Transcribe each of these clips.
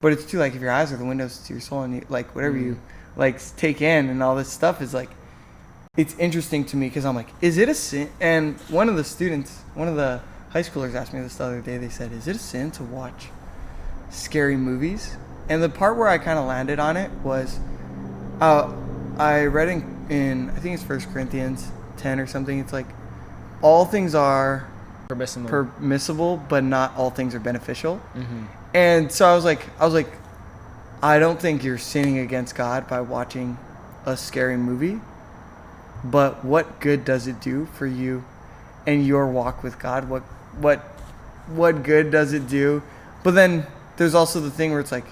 But it's too, like, if your eyes are the windows to your soul, and you, like, whatever you like take in and all this stuff is like, it's interesting to me because I'm like, is it a sin? And one of the high schoolers asked me this the other day. They said, is it a sin to watch scary movies? And the part where I kind of landed on it was, I read in I think it's 1 Corinthians 10 or something. It's like, all things are permissible, but not all things are beneficial. Mm-hmm. And so I was like, I don't think you're sinning against God by watching a scary movie, but what good does it do for you and your walk with God? What good does it do? But then there's also the thing where it's like,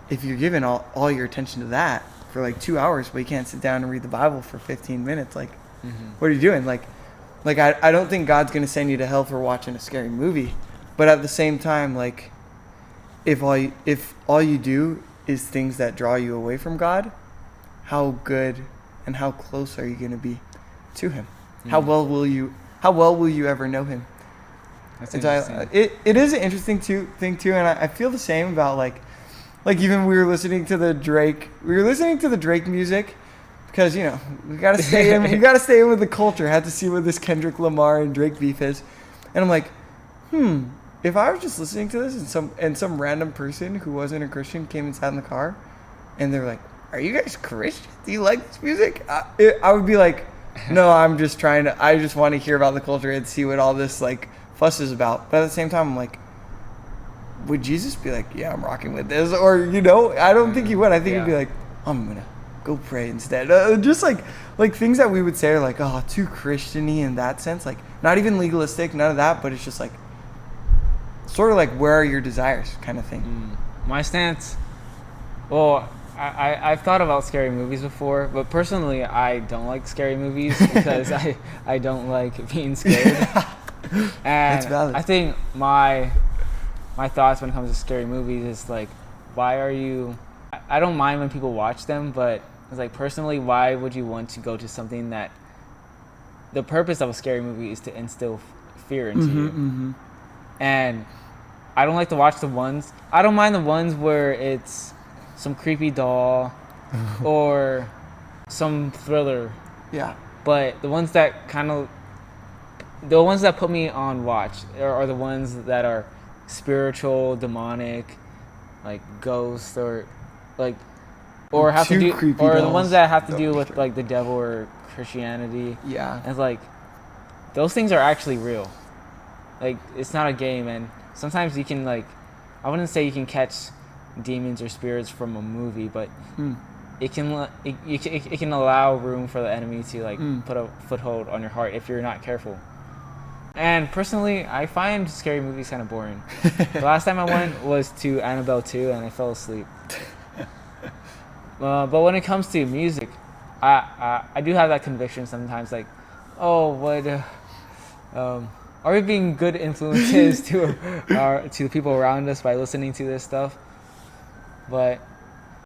if you're giving all your attention to that for like 2 hours, but you can't sit down and read the Bible for 15 minutes, like, what are you doing? Like I don't think God's going to send you to hell for watching a scary movie. But at the same time, like, if all you do is things that draw you away from God, how good and how close are you going to be to Him? How well will you ever know Him? That's interesting. It is an interesting thing too, and I feel the same about like even we were listening to the Drake music because, you know, we gotta stay in with the culture. I had to see what this Kendrick Lamar and Drake beef is, and I'm like, if I was just listening to this and some random person who wasn't a Christian came and sat in the car, and they're like, "Are you guys Christian? Do you like this music?" I would be like, "No, I just want to hear about the culture and see what all this like fuss is about." But at the same time, I'm like, would Jesus be like, "Yeah, I'm rocking with this," or, you know, I don't think he would. I think he'd be like, "I'm gonna go pray instead." Just like things that we would say are like, oh, too Christian-y in that sense, like not even legalistic, none of that, but it's just like sort of like, where are your desires kind of thing. My stance, well, I've thought about scary movies before, but personally I don't like scary movies because I don't like being scared. And that's valid. I think my thoughts when it comes to scary movies is like, why are you... I don't mind when people watch them, but it's like, personally, why would you want to go to something that... The purpose of a scary movie is to instill fear into you. And I don't like to watch the ones... I don't mind the ones where it's some creepy doll or some thriller. Yeah. But the ones that put me on watch are the ones that are spiritual, demonic, like ghosts, or like, or have to do, or dolls. The ones that have to do with like the devil or Christianity. Yeah. And it's like, those things are actually real. Like, it's not a game, and sometimes you can, like, I wouldn't say you can catch demons or spirits from a movie, but it can allow room for the enemy to like put a foothold on your heart if you're not careful. And personally, I find scary movies kind of boring. The last time I went was to Annabelle 2, and I fell asleep. But when it comes to music, I do have that conviction sometimes, like, oh, what are we being good influences to the people around us by listening to this stuff? But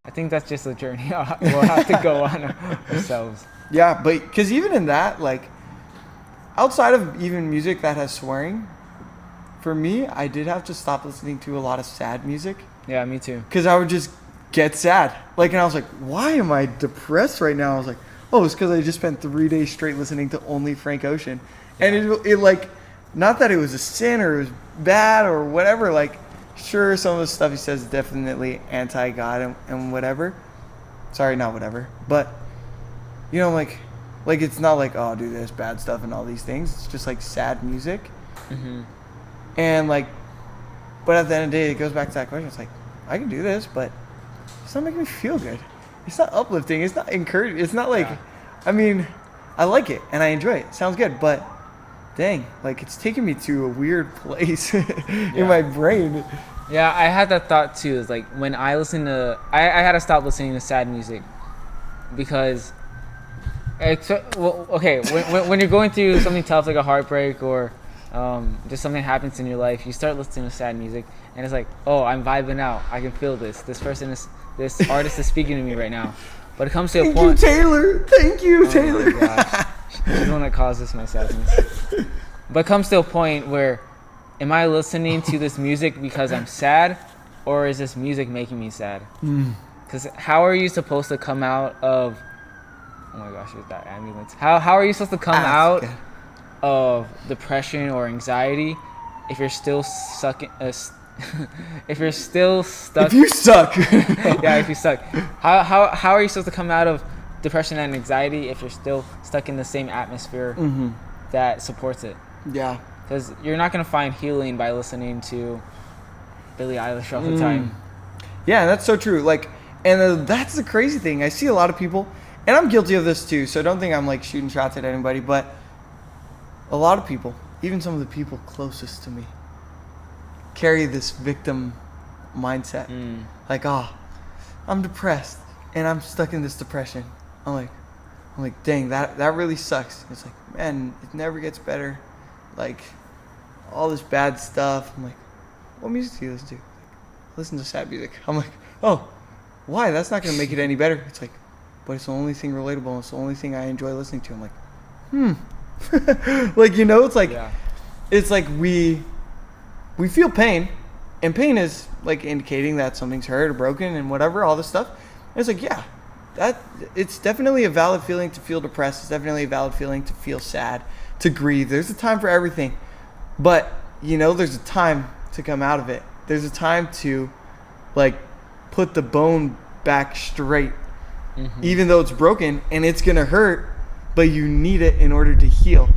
I think that's just a journey we'll have to go on ourselves. Yeah, but because even in that, like, outside of even music that has swearing, for me, I did have to stop listening to a lot of sad music. Yeah, me too. Because I would just get sad. Like, and I was like, why am I depressed right now? I was like, oh, it's because I just spent 3 days straight listening to only Frank Ocean. Yeah. And it like, not that it was a sin or it was bad or whatever. Like, sure, some of the stuff he says is definitely anti-God and whatever. Sorry, not whatever. But, you know, like it's not like, oh, do this bad stuff and all these things. It's just like sad music. And like, but at the end of the day, it goes back to that question. It's like, I can do this, but it's not making me feel good. It's not uplifting. It's not encouraging. It's not like, I mean, I like it and I enjoy it. It sounds good, but dang, like, it's taking me to a weird place in my brain. Yeah, I had that thought too. It's like, when I listen to, I had to stop listening to sad music because, when you're going through something tough like a heartbreak or just something happens in your life, you start listening to sad music and it's like, oh, I'm vibing out. I can feel this. This artist is speaking to me right now. But it comes to a point. Thank you, Taylor. Oh my gosh. She's the one that causes my sadness. But it comes to a point where, am I listening to this music because I'm sad, or is this music making me sad? Mm. Because how are you supposed to come out of... Oh my gosh, is that ambulance? How are you supposed to come out good. of depression or anxiety if you're still stuck in... if you're still stuck... If you suck. Yeah, if you suck. How are you supposed to come out of depression and anxiety if you're still stuck in the same atmosphere that supports it? Yeah. Because you're not going to find healing by listening to Billie Eilish all the time. Yeah, that's so true. Like, and that's the crazy thing. I see a lot of people, and I'm guilty of this too, so don't think I'm like shooting shots at anybody, but a lot of people, even some of the people closest to me, carry this victim mindset. Like, I'm depressed and I'm stuck in this depression. I'm like, dang, that really sucks. It's like, man, it never gets better. Like, all this bad stuff. I'm like, what music do you listen to? Listen to sad music. I'm like, oh, why? That's not gonna make it any better. It's like, but it's the only thing relatable. It's the only thing I enjoy listening to. I'm like, like, you know, it's like, it's like we feel pain, and pain is like indicating that something's hurt or broken and whatever, all this stuff. And it's like, yeah, that it's definitely a valid feeling to feel depressed. It's definitely a valid feeling to feel sad, to grieve. There's a time for everything, but you know, there's a time to come out of it. There's a time to like put the bone back straight, even though it's broken and it's gonna hurt, but you need it in order to heal.